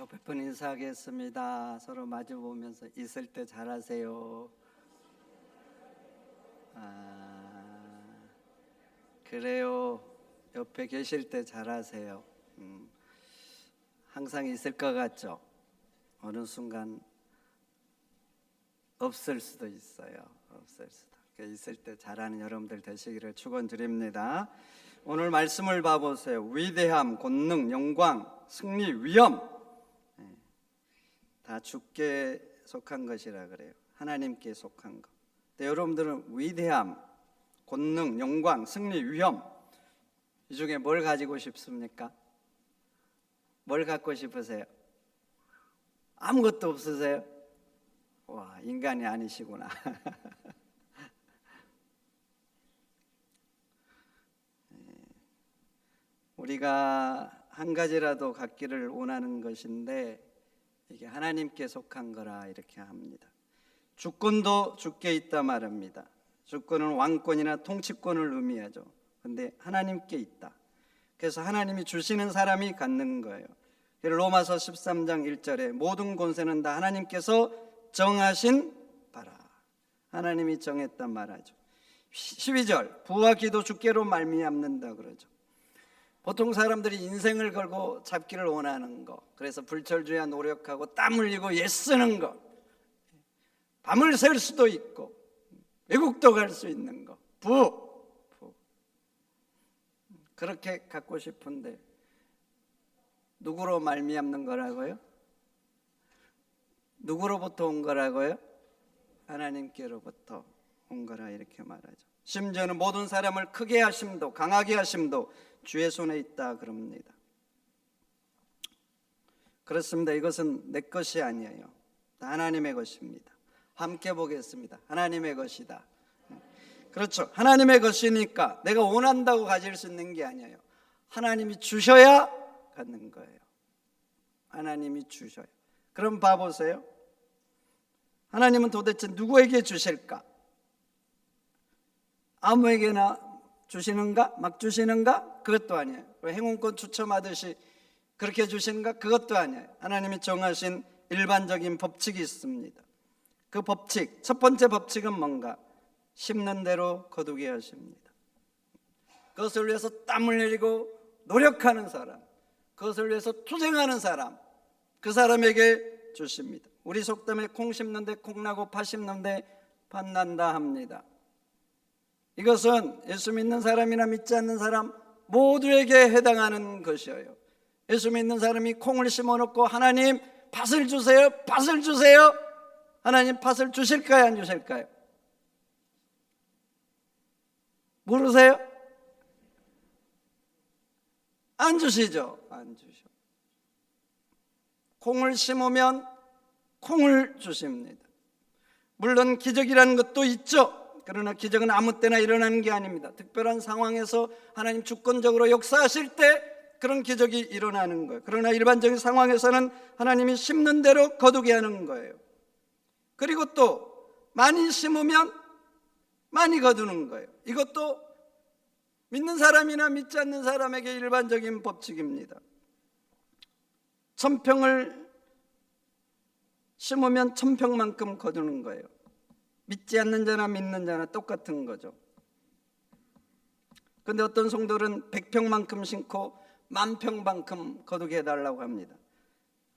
옆에 분 인사하겠습니다. 서로 마주 보면서 있을 때 잘하세요. 그래요. 옆에 계실 때 잘하세요. 항상 있을 것 같죠? 어느 순간 없을 수도 있어요. 없을 수도. 있을 때 잘하는 여러분들 되시기를 축원드립니다. 오늘 말씀을 봐보세요. 위대함, 권능, 영광, 승리, 위엄 다 주께 속한 것이라 그래요. 하나님께 속한 것. 근데 여러분들은 위대함, 권능, 영광, 승리, 위엄 이 중에 뭘 가지고 싶습니까? 뭘 갖고 싶으세요? 아무것도 없으세요? 와, 인간이 아니시구나. 우리가 한 가지라도 갖기를 원하는 것인데 이게 하나님께 속한 거라 이렇게 합니다. 주권도 주께 있다 말합니다. 주권은 왕권이나 통치권을 의미하죠. 근데 하나님께 있다. 그래서 하나님이 주시는 사람이 갖는 거예요. 로마서 13장 1절에 모든 권세는 다 하나님께서 정하신 바라. 하나님이 정했단 말하죠. 12절 부와 기도 주께로 말미암는다 그러죠. 보통 사람들이 인생을 걸고 잡기를 원하는 거, 그래서 불철주야 노력하고 땀 흘리고 애쓰는 거, 밤을 샐 수도 있고 외국도 갈 수 있는 거, 부 그렇게 갖고 싶은데 누구로 말미암는 거라고요? 누구로부터 온 거라고요? 하나님께로부터 온 거라 이렇게 말하죠. 심지어는 모든 사람을 크게 하심도 강하게 하심도 주의 손에 있다 그럽니다. 그렇습니다. 이것은 내 것이 아니에요. 다 하나님의 것입니다. 함께 보겠습니다. 하나님의 것이다. 그렇죠. 하나님의 것이니까 내가 원한다고 가질 수 있는 게 아니에요. 하나님이 주셔야 갖는 거예요. 하나님이 주셔요. 그럼 봐보세요. 하나님은 도대체 누구에게 주실까? 아무에게나 주시는가? 막 주시는가? 그것도 아니에요. 행운권 추첨하듯이 그렇게 주시는가? 그것도 아니에요. 하나님이 정하신 일반적인 법칙이 있습니다. 그 법칙, 첫 번째 법칙은 뭔가? 심는 대로 거두게 하십니다. 그것을 위해서 땀을 흘리고 노력하는 사람, 그것을 위해서 투쟁하는 사람, 그 사람에게 주십니다. 우리 속담에 콩 심는데 콩 나고 팥 심는데 팥 난다 합니다. 이것은 예수 믿는 사람이나 믿지 않는 사람 모두에게 해당하는 것이에요. 예수 믿는 사람이 콩을 심어놓고 하나님 팥을 주세요, 팥을 주세요. 하나님 팥을 주실까요, 안 주실까요? 모르세요? 안 주시죠? 안 주셔. 콩을 심으면 콩을 주십니다. 물론 기적이라는 것도 있죠. 그러나 기적은 아무 때나 일어나는 게 아닙니다. 특별한 상황에서 하나님 주권적으로 역사하실 때 그런 기적이 일어나는 거예요. 그러나 일반적인 상황에서는 하나님이 심는 대로 거두게 하는 거예요. 그리고 또 많이 심으면 많이 거두는 거예요. 이것도 믿는 사람이나 믿지 않는 사람에게 일반적인 법칙입니다. 1000평을 심으면 1000평만큼 거두는 거예요. 믿지 않는 자나 믿는 자나 똑같은 거죠. 그런데 어떤 성도들은 100평만큼 심고 10,000평만큼 거두게 해달라고 합니다.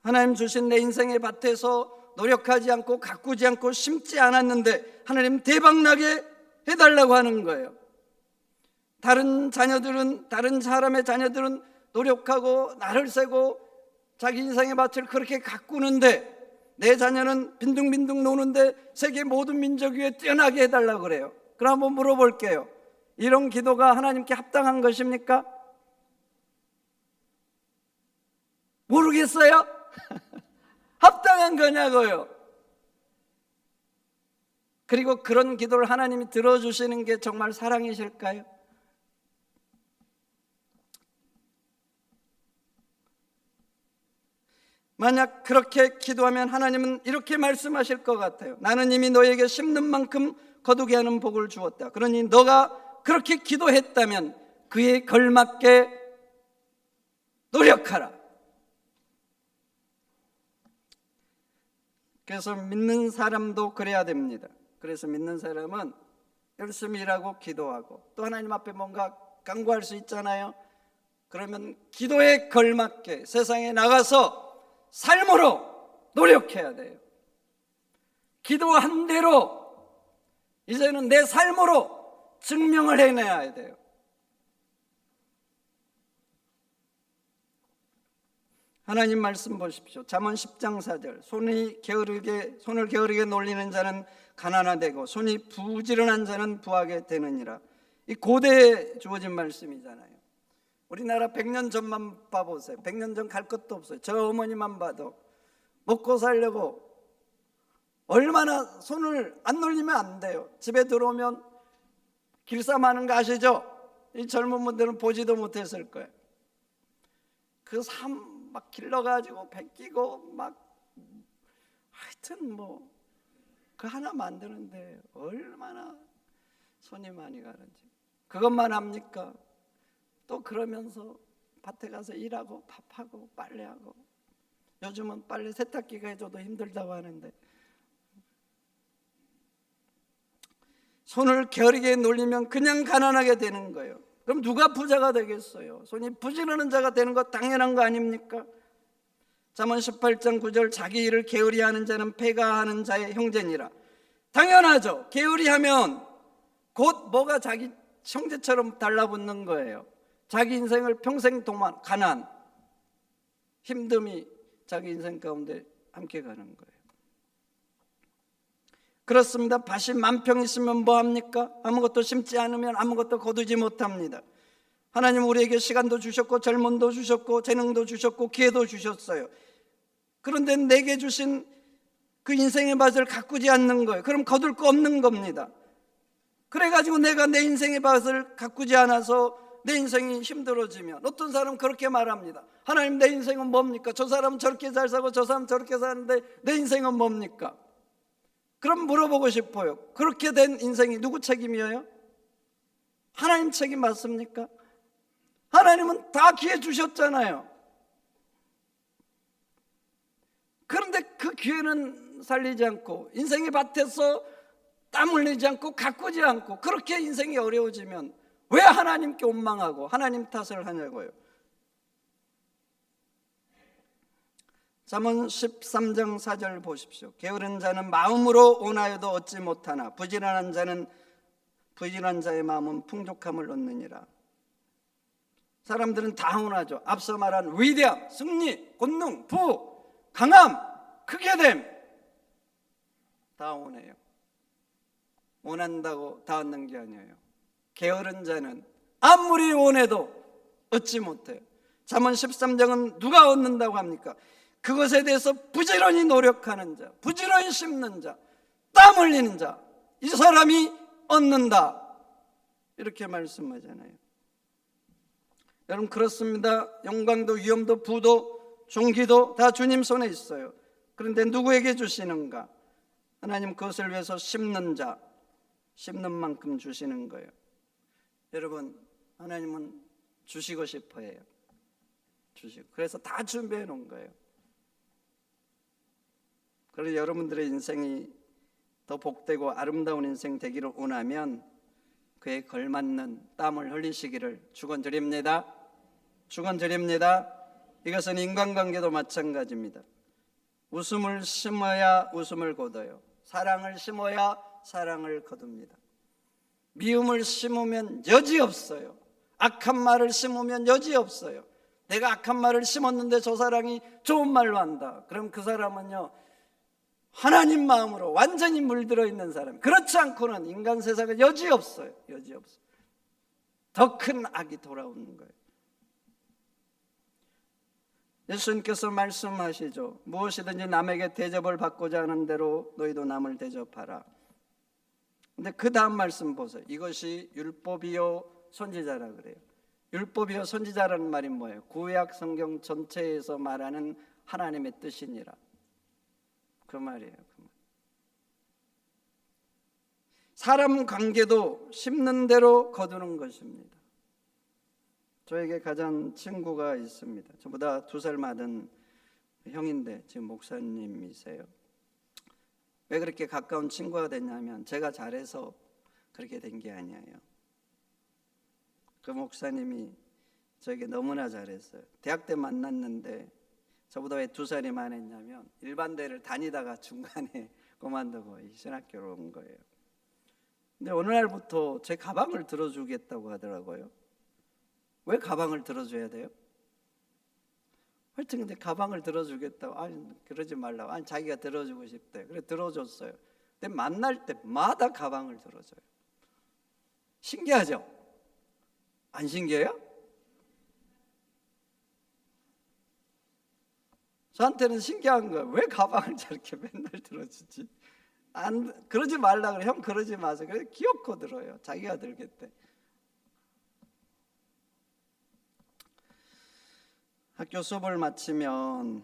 하나님 주신 내 인생의 밭에서 노력하지 않고 가꾸지 않고 심지 않았는데 하나님 대박나게 해달라고 하는 거예요. 다른 자녀들은, 다른 사람의 자녀들은 노력하고 날을 새고 자기 인생의 밭을 그렇게 가꾸는데 내 자녀는 빈둥빈둥 노는데 세계 모든 민족 위에 뛰어나게 해달라고 그래요. 그럼 한번 물어볼게요. 이런 기도가 하나님께 합당한 것입니까? 모르겠어요? 합당한 거냐고요. 그리고 그런 기도를 하나님이 들어주시는 게 정말 사랑이실까요? 만약 그렇게 기도하면 하나님은 이렇게 말씀하실 것 같아요. 나는 이미 너에게 심는 만큼 거두게 하는 복을 주었다. 그러니 너가 그렇게 기도했다면 그에 걸맞게 노력하라. 그래서 믿는 사람도 그래야 됩니다. 그래서 믿는 사람은 열심히 일하고 기도하고 또 하나님 앞에 뭔가 간구할 수 있잖아요. 그러면 기도에 걸맞게 세상에 나가서 삶으로 노력해야 돼요. 기도한 대로 이제는 내 삶으로 증명을 해내야 돼요. 하나님 말씀 보십시오. 잠언 10장 4절. 손을 게으르게 놀리는 자는 가난하되고 손이 부지런한 자는 부하게 되느니라. 이 고대에 주어진 말씀이잖아요. 우리나라 100년 전만 봐보세요. 100년 전 갈 것도 없어요. 저 어머니만 봐도 먹고 살려고 얼마나 손을 안 놀리면 안 돼요. 집에 들어오면 길쌈하는 거 아시죠? 이 젊은 분들은 보지도 못했을 거예요. 그 삶 막 길러가지고 베끼고 막 하여튼 뭐 그 하나 만드는데 얼마나 손이 많이 가는지. 그것만 합니까? 또 그러면서 밭에 가서 일하고 밥하고 빨래하고. 요즘은 빨래 세탁기가 해줘도 힘들다고 하는데 손을 게으르게 놀리면 그냥 가난하게 되는 거예요. 그럼 누가 부자가 되겠어요? 손이 부지런한 자가 되는 거 당연한 거 아닙니까? 잠언 18장 9절. 자기 일을 게으리 하는 자는 패가하는 자의 형제니라. 당연하죠. 게으리 하면 곧 뭐가 자기 형제처럼 달라붙는 거예요. 자기 인생을 평생 동안 가난, 힘듦이 자기 인생 가운데 함께 가는 거예요. 그렇습니다. 밭이 만평 있으면 뭐합니까? 아무것도 심지 않으면 아무것도 거두지 못합니다. 하나님 우리에게 시간도 주셨고 젊음도 주셨고 재능도 주셨고 기회도 주셨어요. 그런데 내게 주신 그 인생의 밭을 가꾸지 않는 거예요. 그럼 거둘 거 없는 겁니다. 그래가지고 내가 내 인생의 밭을 가꾸지 않아서 내 인생이 힘들어지면 어떤 사람은 그렇게 말합니다. 하나님 내 인생은 뭡니까? 저 사람은 저렇게 잘 사고 저 사람은 저렇게 사는데 내 인생은 뭡니까? 그럼 물어보고 싶어요. 그렇게 된 인생이 누구 책임이에요? 하나님 책임 맞습니까? 하나님은 다 기회 주셨잖아요. 그런데 그 기회는 살리지 않고 인생의 밭에서 땀 흘리지 않고 가꾸지 않고 그렇게 인생이 어려워지면 왜 하나님께 원망하고 하나님 탓을 하냐고요. 잠언 13장 4절 보십시오. 게으른 자는 마음으로 원하여도 얻지 못하나 부지런한 자의 마음은 풍족함을 얻느니라. 사람들은 다 원하죠. 앞서 말한 위대함, 승리, 권능, 부, 강함, 크게됨 다 원해요. 원한다고 다 얻는 게 아니에요. 게으른 자는 아무리 원해도 얻지 못해요. 잠언 13장은 누가 얻는다고 합니까? 그것에 대해서 부지런히 노력하는 자, 부지런히 심는 자, 땀 흘리는 자, 이 사람이 얻는다 이렇게 말씀하잖아요. 여러분 그렇습니다. 영광도 위엄도 부도 존귀도 다 주님 손에 있어요. 그런데 누구에게 주시는가? 하나님 그것을 위해서 심는 자, 심는 만큼 주시는 거예요. 여러분 하나님은 주시고 싶어 해요. 주시고. 그래서 다 준비해 놓은 거예요. 그래서 여러분들의 인생이 더 복되고 아름다운 인생 되기를 원하면 그에 걸맞는 땀을 흘리시기를 축원드립니다. 축원드립니다. 이것은 인간관계도 마찬가지입니다. 웃음을 심어야 웃음을 거둬요. 사랑을 심어야 사랑을 거둡니다. 미움을 심으면 여지없어요. 악한 말을 심으면 여지없어요. 내가 악한 말을 심었는데 저 사람이 좋은 말로 한다. 그럼 그 사람은요 하나님 마음으로 완전히 물들어 있는 사람. 그렇지 않고는 인간 세상에 여지없어요. 여지없어요. 더 큰 악이 돌아오는 거예요. 예수님께서 말씀하시죠. 무엇이든지 남에게 대접을 받고자 하는 대로 너희도 남을 대접하라. 근데 그 다음 말씀 보세요. 이것이 율법이요 선지자라 그래요. 율법이요 선지자라는 말이 뭐예요? 구약 성경 전체에서 말하는 하나님의 뜻이니라. 그 말이에요. 사람 관계도 심는 대로 거두는 것입니다. 저에게 가장 친구가 있습니다. 저보다 2살 많은 형인데 지금 목사님이세요. 왜 그렇게 가까운 친구가 됐냐면 제가 잘해서 그렇게 된 게 아니에요. 그 목사님이 저에게 너무나 잘했어요. 대학 때 만났는데 저보다 왜 2살이 많았냐면 일반대를 다니다가 중간에 그만두고 이 신학교로 온 거예요. 근데 어느 날부터 제 가방을 들어주겠다고 하더라고요. 왜 가방을 들어줘야 돼요? 하여튼 근데 가방을 들어주겠다고. 아니 그러지 말라고. 아니 자기가 들어주고 싶대. 그래 들어줬어요. 근데 만날 때마다 가방을 들어줘요. 신기하죠? 안 신기해요? 저한테는 신기한 거예요. 왜 가방을 저렇게 맨날 들어주지? 안 그러지 말라 그래. 형 그러지 마세요. 그래 귀엽고 들어요. 자기가 들겠대. 학교 수업을 마치면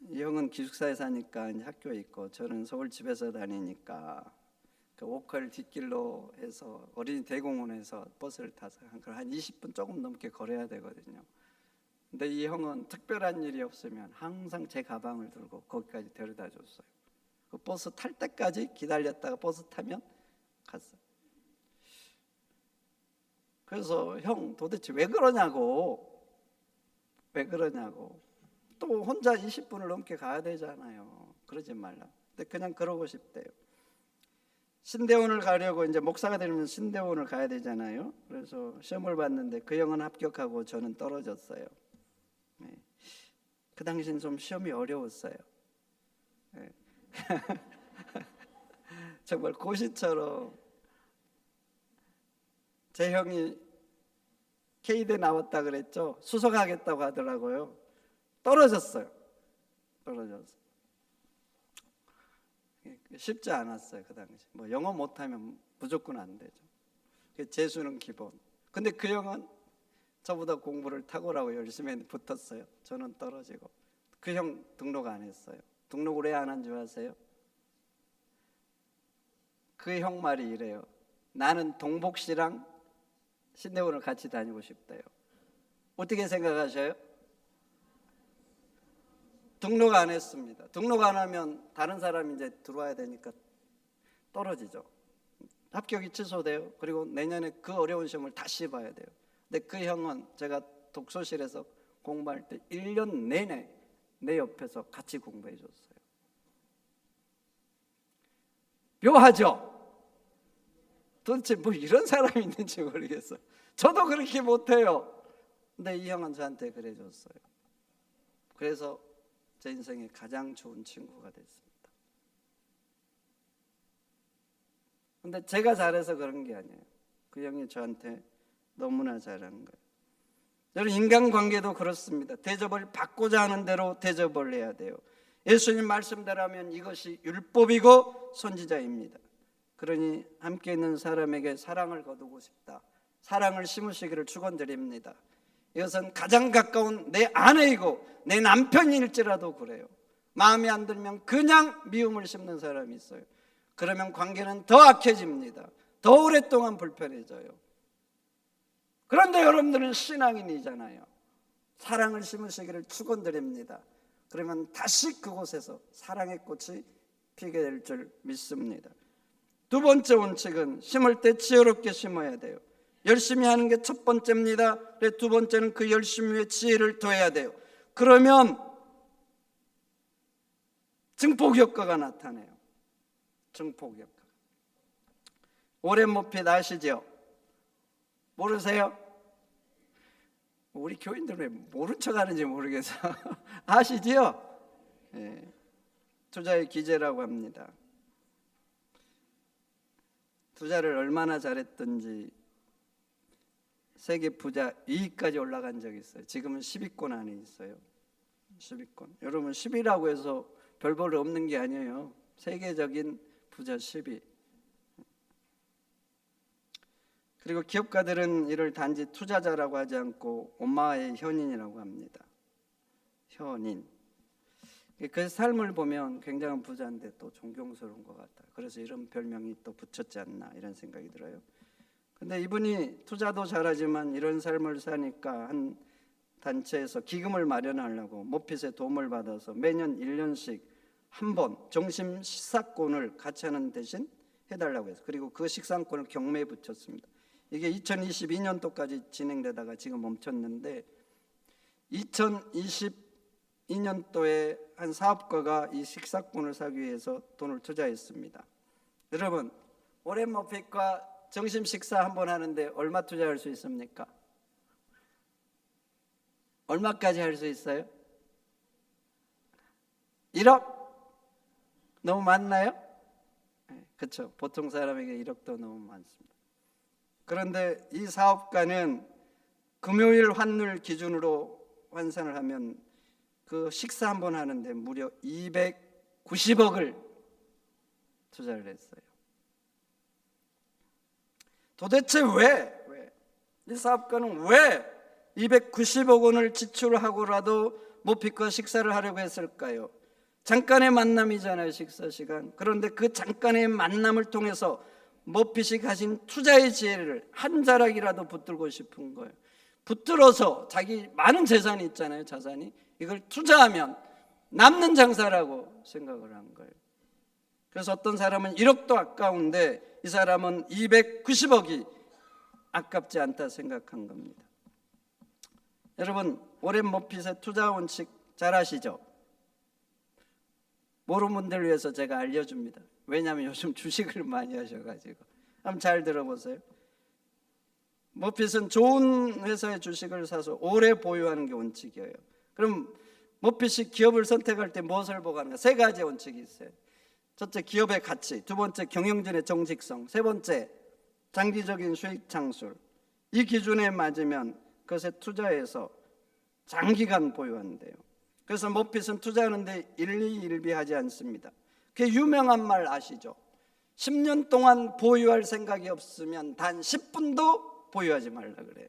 이 형은 기숙사에 사니까 이제 학교에 있고 저는 서울 집에서 다니니까 그 오컬 뒷길로 해서 어린이 대공원에서 버스를 타서 한 20분 조금 넘게 걸어야 되거든요. 근데 이 형은 특별한 일이 없으면 항상 제 가방을 들고 거기까지 데려다 줬어요. 그 버스 탈 때까지 기다렸다가 버스 타면 갔어요. 그래서 형 도대체 왜 그러냐고. 또 혼자 20분을 넘게 가야 되잖아요. 그러지 말라. 근데 그냥 그러고 싶대요. 신대원을 가려고 이제 목사가 되려면 신대원을 가야 되잖아요. 그래서 시험을 봤는데 그 형은 합격하고 저는 떨어졌어요. 네. 그 당시엔 좀 시험이 어려웠어요. 네. 정말 고시처럼 제 형이 K대 나왔다 그랬죠. 수석하겠다고 하더라고요. 떨어졌어요. 쉽지 않았어요. 그 당시 뭐 영어 못하면 무조건 안 되죠. 재수는 기본. 근데 그 형은 저보다 공부를 탁월하고 열심히 붙었어요. 저는 떨어지고. 그 형 등록 안 했어요. 등록을 왜 안 한 줄 아세요? 그 형 말이 이래요. 나는 동복 씨랑 신대원을 같이 다니고 싶대요. 어떻게 생각하셔요? 등록 안 했습니다. 등록 안 하면 다른 사람이 이제 들어와야 되니까 떨어지죠. 합격이 취소돼요. 그리고 내년에 그 어려운 시험을 다시 봐야 돼요. 근데 그 형은 제가 독서실에서 공부할 때 1년 내내 내 옆에서 같이 공부해 줬어요. 묘하죠? 도대체 뭐 이런 사람이 있는지 모르겠어요. 저도 그렇게 못해요. 근데 이 형은 저한테 그래 줬어요. 그래서 제 인생의 가장 좋은 친구가 됐습니다. 근데 제가 잘해서 그런 게 아니에요. 그 형이 저한테 너무나 잘한 거예요. 여러분 인간관계도 그렇습니다. 대접을 받고자 하는 대로 대접을 해야 돼요. 예수님 말씀대로라면 이것이 율법이고 선지자입니다. 그러니 함께 있는 사람에게 사랑을 거두고 싶다. 사랑을 심으시기를 축원드립니다. 이것은 가장 가까운 내 아내이고 내 남편일지라도 그래요. 마음에 안 들면 그냥 미움을 심는 사람이 있어요. 그러면 관계는 더 악해집니다. 더 오랫동안 불편해져요. 그런데 여러분들은 신앙인이잖아요. 사랑을 심으시기를 축원드립니다. 그러면 다시 그곳에서 사랑의 꽃이 피게 될 줄 믿습니다. 두 번째 원칙은 심을 때 지혜롭게 심어야 돼요. 열심히 하는 게 첫 번째입니다. 두 번째는 그 열심 위에 지혜를 더해야 돼요. 그러면 증폭 효과가 나타나요. 증폭 효과. 오랜 모핏 아시죠? 모르세요? 우리 교인들 왜 모른 척 하는지 모르겠어. 아시지요? 네. 투자의 기제라고 합니다. 투자를 얼마나 잘했든지 세계 부자 2위까지 올라간 적이 있어요. 지금은 10위권 안에 있어요. 10위권. 여러분 10위라고 해서 별 볼 없는 게 아니에요. 세계적인 부자 10위. 그리고 기업가들은 이를 단지 투자자라고 하지 않고 엄마의 현인이라고 합니다. 현인. 그 삶을 보면 굉장한 부자인데 또 존경스러운 것 같아요. 그래서 이런 별명이 또 붙였지 않나 이런 생각이 들어요. 근데 이분이 투자도 잘하지만 이런 삶을 사니까 한 단체에서 기금을 마련하려고 모핏의 도움을 받아서 매년 1년씩 한 번 점심 식사권을 같이 하는 대신 해달라고 해서, 그리고 그 식사권을 경매에 붙였습니다. 이게 2022년도까지 진행되다가 지금 멈췄는데, 2022년도에 한 사업가가 이 식사권을 사기 위해서 돈을 투자했습니다. 여러분, 오랜 머핏과 점심 식사 한 번 하는데 얼마 투자할 수 있습니까? 얼마까지 할 수 있어요? 1억? 너무 많나요? 그렇죠. 보통 사람에게 1억도 너무 많습니다. 그런데 이 사업가는 금요일 환율 기준으로 환산을 하면 그 식사 한 번 하는데 무려 290억을 투자를 했어요. 도대체 왜? 이 사업가는 왜 290억 원을 지출하고라도 모핏과 식사를 하려고 했을까요? 잠깐의 만남이잖아요, 식사 시간. 그런데 그 잠깐의 만남을 통해서 모핏이 가진 투자의 지혜를 한 자락이라도 붙들고 싶은 거예요. 붙들어서 자기 많은 재산이 있잖아요, 자산이. 이걸 투자하면 남는 장사라고 생각을 한 거예요. 그래서 어떤 사람은 1억도 아까운데 이 사람은 290억이 아깝지 않다 생각한 겁니다. 여러분, 오랜 모핏의 투자 원칙 잘 아시죠? 모르는 분들을 위해서 제가 알려줍니다. 왜냐하면 요즘 주식을 많이 하셔가지고. 한번 잘 들어보세요. 모핏은 좋은 회사의 주식을 사서 오래 보유하는 게 원칙이에요. 그럼 모핏이 기업을 선택할 때 무엇을 보고 하는가? 세 가지 원칙이 있어요. 첫째, 기업의 가치. 두 번째, 경영진의 정직성. 세 번째, 장기적인 수익 창출. 이 기준에 맞으면 그것에 투자해서 장기간 보유한대요. 그래서 모핏은 투자하는데 일희일비하지 않습니다. 그 유명한 말 아시죠? 10년 동안 보유할 생각이 없으면 단 10분도 보유하지 말라 그래요.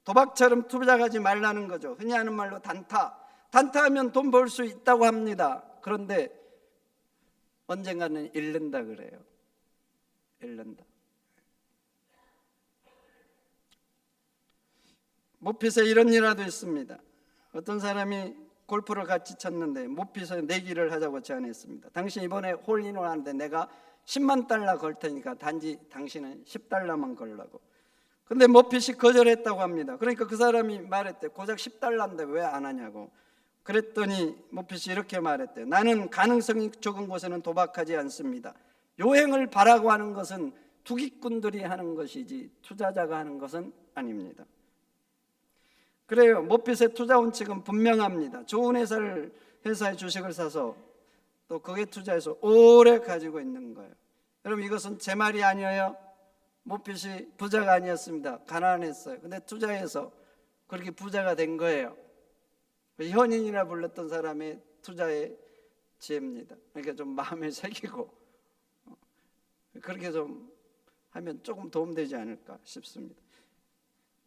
도박처럼 투자하지 말라는 거죠. 흔히 하는 말로 단타. 단타하면 돈 벌 수 있다고 합니다. 그런데 언젠가는 잃는다 그래요. 잃는다. 모핏에 이런 일화도 있습니다. 어떤 사람이 골프를 같이 쳤는데 모핏에 내기를 하자고 제안했습니다. 당신 이번에 홀인원 하는데 내가 10만 달러 걸 테니까 단지 당신은 10달러만 걸라고. 근데 모핏이 거절했다고 합니다. 그러니까 그 사람이 말했대. 고작 10달러인데 왜 안 하냐고. 그랬더니 모핏이 이렇게 말했대. 나는 가능성이 적은 곳에는 도박하지 않습니다. 요행을 바라고 하는 것은 투기꾼들이 하는 것이지 투자자가 하는 것은 아닙니다. 그래요. 모핏의 투자 원칙은 분명합니다. 좋은 회사의 주식을 사서 또 거기에 투자해서 오래 가지고 있는 거예요. 여러분, 이것은 제 말이 아니에요. 모핏이 부자가 아니었습니다. 가난했어요. 근데 투자해서 그렇게 부자가 된 거예요. 현인이라 불렀던 사람의 투자의 지혜입니다. 그러니까 좀 마음에 새기고 그렇게 좀 하면 조금 도움되지 않을까 싶습니다.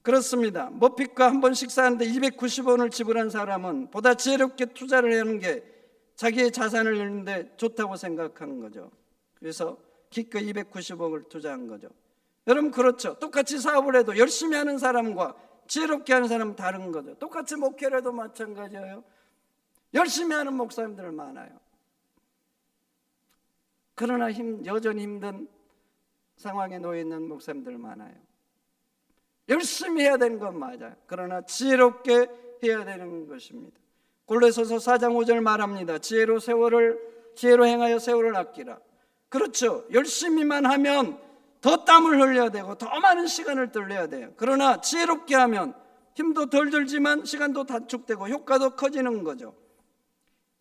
그렇습니다. 모핏과 한 번 식사하는데 290원을 지불한 사람은 보다 지혜롭게 투자를 하는 게 자기의 자산을 잃는데 좋다고 생각하는 거죠. 그래서 기꺼이 290억을 투자한 거죠. 여러분, 그렇죠. 똑같이 사업을 해도 열심히 하는 사람과 지혜롭게 하는 사람은 다른 거죠. 똑같이 목회를 해도 마찬가지예요. 열심히 하는 목사님들 많아요. 그러나 여전히 힘든 상황에 놓여 있는 목사님들 많아요. 열심히 해야 되는 건 맞아요. 그러나 지혜롭게 해야 되는 것입니다. 골로새서 4장 5절 말합니다. 지혜로 행하여 세월을 아끼라. 그렇죠. 열심히만 하면 더 땀을 흘려야 되고 더 많은 시간을 들여야 돼요. 그러나 지혜롭게 하면 힘도 덜 들지만 시간도 단축되고 효과도 커지는 거죠.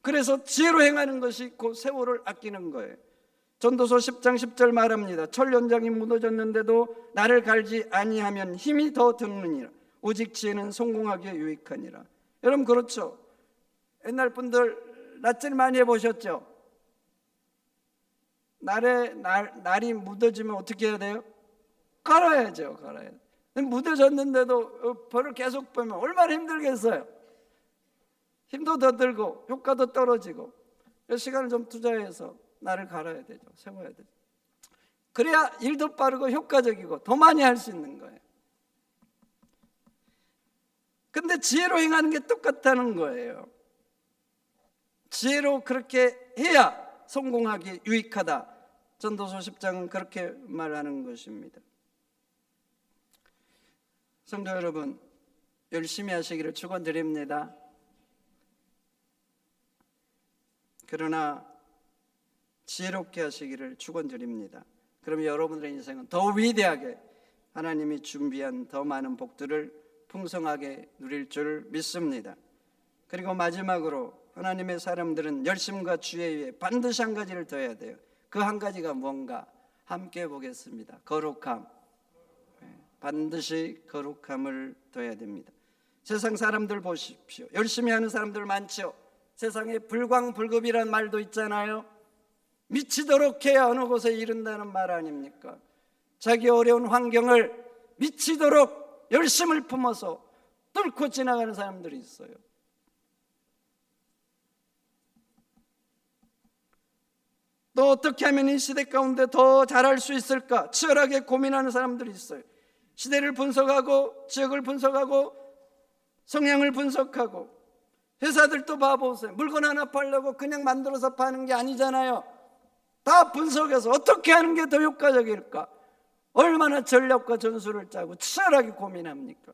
그래서 지혜로 행하는 것이 그 세월을 아끼는 거예요. 전도서 10장 10절 말합니다. 철 연장이 무너졌는데도 나를 갈지 아니하면 힘이 더 드느니라. 오직 지혜는 성공하기에 유익하니라. 여러분, 그렇죠. 옛날 분들 낯질 많이 해보셨죠? 날이 묻어지면 어떻게 해야 돼요? 갈아야죠. 갈아야 돼요. 묻어졌는데도 벌을 계속 보면 얼마나 힘들겠어요. 힘도 더 들고 효과도 떨어지고. 시간을 좀 투자해서 나를 갈아야 되죠. 세워야 되죠. 그래야 일도 빠르고 효과적이고 더 많이 할 수 있는 거예요. 근데 지혜로 행하는 게 똑같다는 거예요. 지혜로 그렇게 해야 성공하기 유익하다. 전도서 10장은 그렇게 말하는 것입니다. 성도 여러분, 열심히 하시기를 축원드립니다. 그러나 지혜롭게 하시기를 축원드립니다. 그럼 여러분들의 인생은 더 위대하게 하나님이 준비한 더 많은 복들을 풍성하게 누릴 줄 믿습니다. 그리고 마지막으로 하나님의 사람들은 열심과 주의 위에 반드시 한 가지를 더 해야 돼요. 그 한 가지가 뭔가 함께 보겠습니다. 거룩함. 반드시 거룩함을 더해야 됩니다. 세상 사람들 보십시오. 열심히 하는 사람들 많죠. 세상에 불광불급이라는 말도 있잖아요. 미치도록 해야 어느 곳에 이른다는 말 아닙니까? 자기 어려운 환경을 미치도록 열심을 품어서 뚫고 지나가는 사람들이 있어요. 또 어떻게 하면 이 시대 가운데 더 잘할 수 있을까 치열하게 고민하는 사람들이 있어요. 시대를 분석하고 지역을 분석하고 성향을 분석하고, 회사들도 봐보세요. 물건 하나 팔려고 그냥 만들어서 파는 게 아니잖아요. 다 분석해서 어떻게 하는 게 더 효과적일까, 얼마나 전략과 전술을 짜고 치열하게 고민합니까?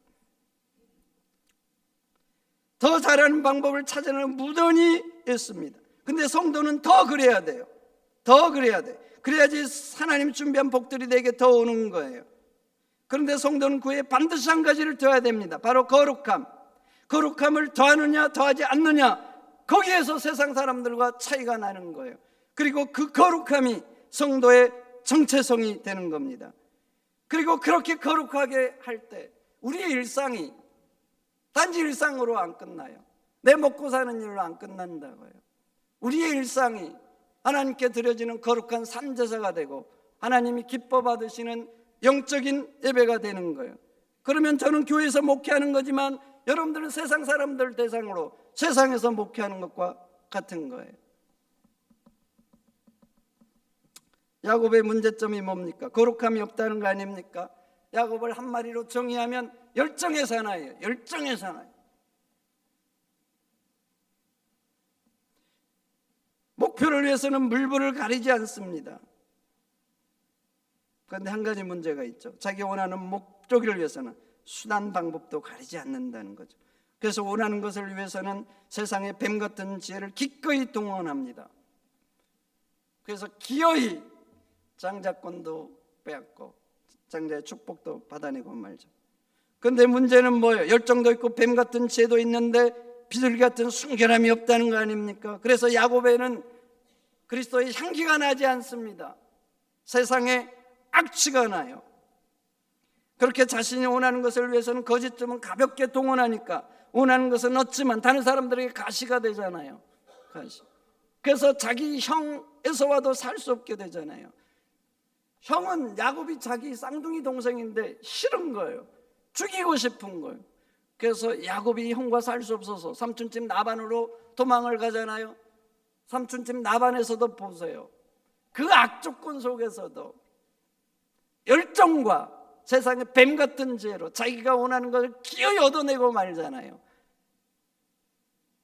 더 잘하는 방법을 찾아내는 무던히 있습니다. 근데 성도는 더 그래야 돼요. 더 그래야 돼. 그래야지 하나님 준비한 복들이 내게 더 오는 거예요. 그런데 성도는 그에 반드시 한 가지를 더해야 됩니다. 바로 거룩함. 거룩함을 더하느냐 더하지 않느냐, 거기에서 세상 사람들과 차이가 나는 거예요. 그리고 그 거룩함이 성도의 정체성이 되는 겁니다. 그리고 그렇게 거룩하게 할 때 우리의 일상이 단지 일상으로 안 끝나요. 내 먹고 사는 일로 안 끝난다고요. 우리의 일상이 하나님께 드려지는 거룩한 산제사가 되고 하나님이 기뻐 받으시는 영적인 예배가 되는 거예요. 그러면 저는 교회에서 목회하는 거지만 여러분들은 세상 사람들 대상으로 세상에서 목회하는 것과 같은 거예요. 야곱의 문제점이 뭡니까? 거룩함이 없다는 거 아닙니까? 야곱을 한 마리로 정의하면 열정의 사나이예요. 열정의 사나이. 목표를 위해서는 물불을 가리지 않습니다. 그런데 한 가지 문제가 있죠. 자기 원하는 목적을 위해서는 수단 방법도 가리지 않는다는 거죠. 그래서 원하는 것을 위해서는 세상의 뱀 같은 지혜를 기꺼이 동원합니다. 그래서 기어이 장자권도 빼앗고 장자의 축복도 받아내고 말죠. 그런데 문제는 뭐예요? 열정도 있고 뱀 같은 지혜도 있는데 비둘기 같은 순결함이 없다는 거 아닙니까? 그래서 야곱에는 그리스도의 향기가 나지 않습니다. 세상에 악취가 나요. 그렇게 자신이 원하는 것을 위해서는 거짓점은 가볍게 동원하니까 원하는 것은 얻지만 다른 사람들에게 가시가 되잖아요. 가시. 그래서 자기 형 에서와도 살 수 없게 되잖아요. 형은 야곱이 자기 쌍둥이 동생인데 싫은 거예요. 죽이고 싶은 거예요. 그래서 야곱이 형과 살 수 없어서 삼촌집 라반으로 도망을 가잖아요. 삼촌집 라반에서도 보세요. 그 악조건 속에서도 열정과 세상의 뱀 같은 지혜로 자기가 원하는 것을 기어이 얻어내고 말잖아요.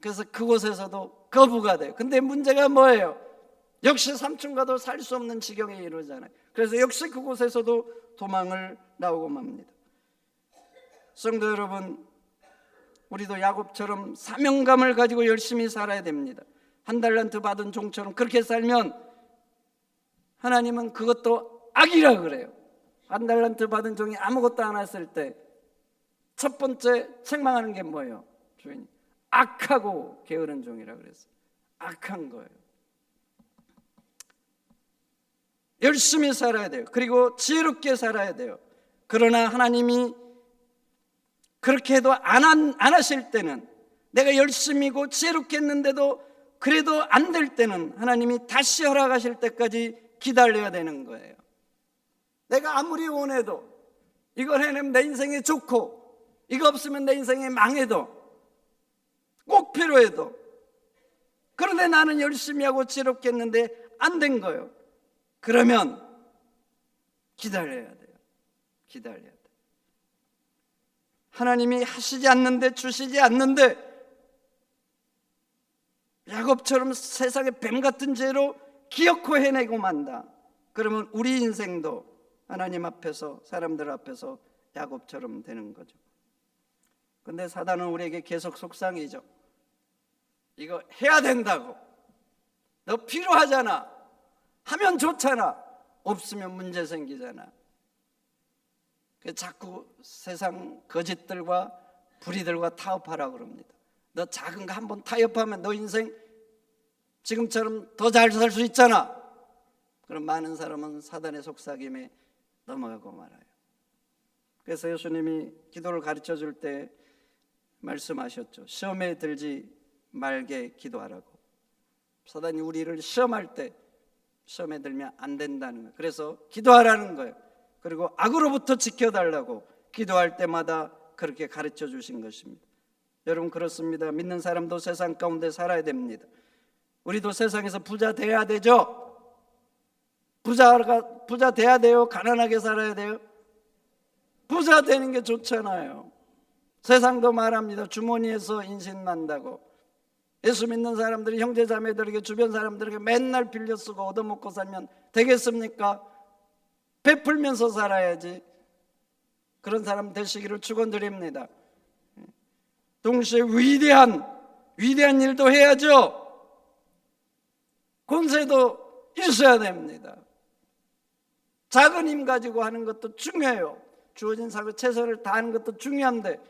그래서 그곳에서도 거부가 돼요. 근데 문제가 뭐예요? 역시 삼촌과도 살 수 없는 지경에 이르잖아요. 그래서 역시 그곳에서도 도망을 나오고 맙니다. 성도 여러분, 우리도 야곱처럼 사명감을 가지고 열심히 살아야 됩니다. 한 달란트 받은 종처럼 그렇게 살면 하나님은 그것도 악이라 그래요. 한 달란트 받은 종이 아무것도 안 했을 때 첫 번째 책망하는 게 뭐예요? 주인이 악하고 게으른 종이라 그랬어요. 악한 거예요. 열심히 살아야 돼요. 그리고 지혜롭게 살아야 돼요. 그러나 하나님이 그렇게 해도 안 하실 때는, 내가 열심히고 지혜롭게 했는데도 그래도 안 될 때는 하나님이 다시 허락하실 때까지 기다려야 되는 거예요. 내가 아무리 원해도, 이걸 해내면 내 인생에 좋고 이거 없으면 내 인생에 망해도, 꼭 필요해도, 그런데 나는 열심히 하고 지혜롭게 했는데 안 된 거예요. 그러면 기다려야 돼요. 기다려야 돼요. 하나님이 하시지 않는데, 주시지 않는데 야곱처럼 세상의 뱀 같은 죄로 기어코 해내고 만다. 그러면 우리 인생도 하나님 앞에서, 사람들 앞에서 야곱처럼 되는 거죠. 근데 사단은 우리에게 계속 속상이죠. 이거 해야 된다고, 너 필요하잖아, 하면 좋잖아, 없으면 문제 생기잖아. 자꾸 세상 거짓들과 불의들과 타협하라고 그럽니다. 너 작은 거 한번 타협하면 너 인생 지금처럼 더 잘 살 수 있잖아. 그럼 많은 사람은 사단의 속삭임에 넘어가고 말아요. 그래서 예수님이 기도를 가르쳐 줄 때 말씀하셨죠. 시험에 들지 말게 기도하라고. 사단이 우리를 시험할 때 시험에 들면 안 된다는 거예요. 그래서 기도하라는 거예요. 그리고 악으로부터 지켜달라고 기도할 때마다 그렇게 가르쳐 주신 것입니다. 여러분, 그렇습니다. 믿는 사람도 세상 가운데 살아야 됩니다. 우리도 세상에서 부자 돼야 되죠. 부자 돼야 돼요? 가난하게 살아야 돼요? 부자 되는 게 좋잖아요. 세상도 말합니다. 주머니에서 인신난다고. 예수 믿는 사람들이 형제자매들에게, 주변 사람들에게 맨날 빌려 쓰고 얻어먹고 살면 되겠습니까? 베풀면서 살아야지. 그런 사람 되시기를 축원드립니다. 동시에 위대한 일도 해야죠. 권세도 있어야 됩니다. 작은 힘 가지고 하는 것도 중요해요. 주어진 사고 최선을 다하는 것도 중요한데,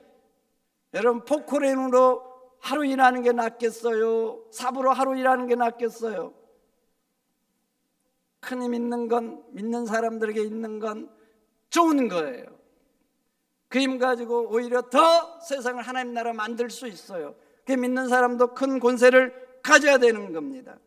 여러분, 포크레인으로 하루 일하는 게 낫겠어요? 삽으로 하루 일하는 게 낫겠어요? 큰 힘 있는 건, 믿는 사람들에게 있는 건 좋은 거예요. 그 힘 가지고 오히려 더 세상을 하나님 나라 만들 수 있어요. 그 믿는 사람도 큰 권세를 가져야 되는 겁니다.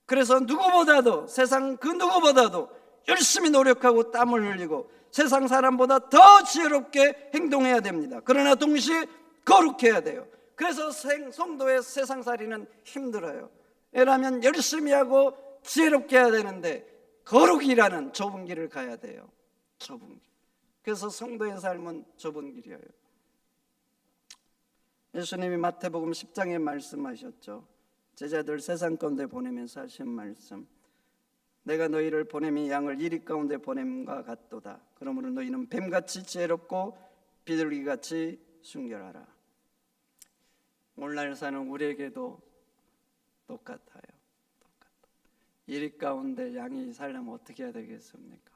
그래서 누구보다도, 세상 그 누구보다도 열심히 노력하고 땀을 흘리고 세상 사람보다 더 지혜롭게 행동해야 됩니다. 그러나 동시에 거룩해야 돼요. 그래서 성도의 세상살이는 힘들어요. 왜냐하면 열심히 하고 지혜롭게 해야 되는데 거룩이라는 좁은 길을 가야 돼요. 좁은 길. 그래서 성도의 삶은 좁은 길이에요. 예수님이 마태복음 10장에 말씀하셨죠. 제자들 세상 가운데 보내면서 하신 말씀, 내가 너희를 보냄이 양을 이리 가운데 보냄과 같도다. 그러므로 너희는 뱀같이 지혜롭고 비둘기같이 순결하라. 오늘날 사는 우리에게도 똑같아요. 이리 가운데 양이 살려면 어떻게 해야 되겠습니까?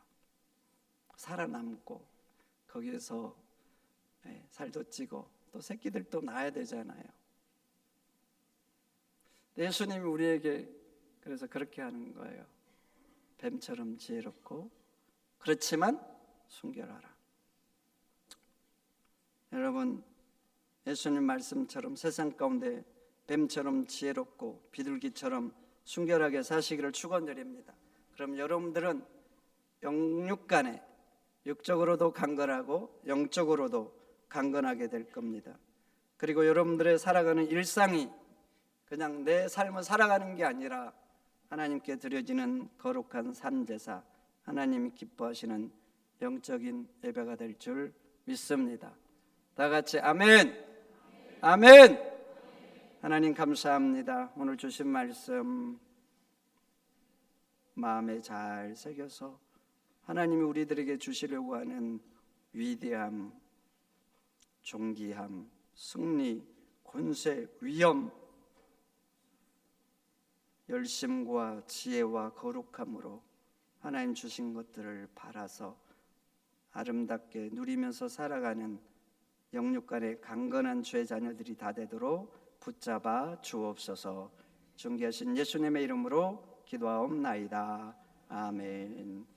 살아남고 거기에서 살도 찌고 또 새끼들도 낳아야 되잖아요. 예수님이 우리에게 그래서 그렇게 하는 거예요. 뱀처럼 지혜롭고 그렇지만 순결하라. 여러분, 예수님 말씀처럼 세상 가운데 뱀처럼 지혜롭고 비둘기처럼 순결하게 사시기를 축원드립니다. 그럼 여러분들은 영육간에 육적으로도 강건하고 영적으로도 강건하게 될 겁니다. 그리고 여러분들의 살아가는 일상이 그냥 내 삶을 살아가는 게 아니라 하나님께 드려지는 거룩한 산제사, 하나님이 기뻐하시는 영적인 예배가 될 줄 믿습니다. 다 같이 아멘. 아멘. 하나님 감사합니다. 오늘 주신 말씀 마음에 잘 새겨서 하나님이 우리들에게 주시려고 하는 위대함, 존귀함, 승리, 권세, 위엄, 열심과 지혜와 거룩함으로 하나님 주신 것들을 바라서 아름답게 누리면서 살아가는 영육간의 강건한 주의 자녀들이 다 되도록 붙잡아 주옵소서. 존귀하신 예수님의 이름으로 기도하옵나이다. 아멘.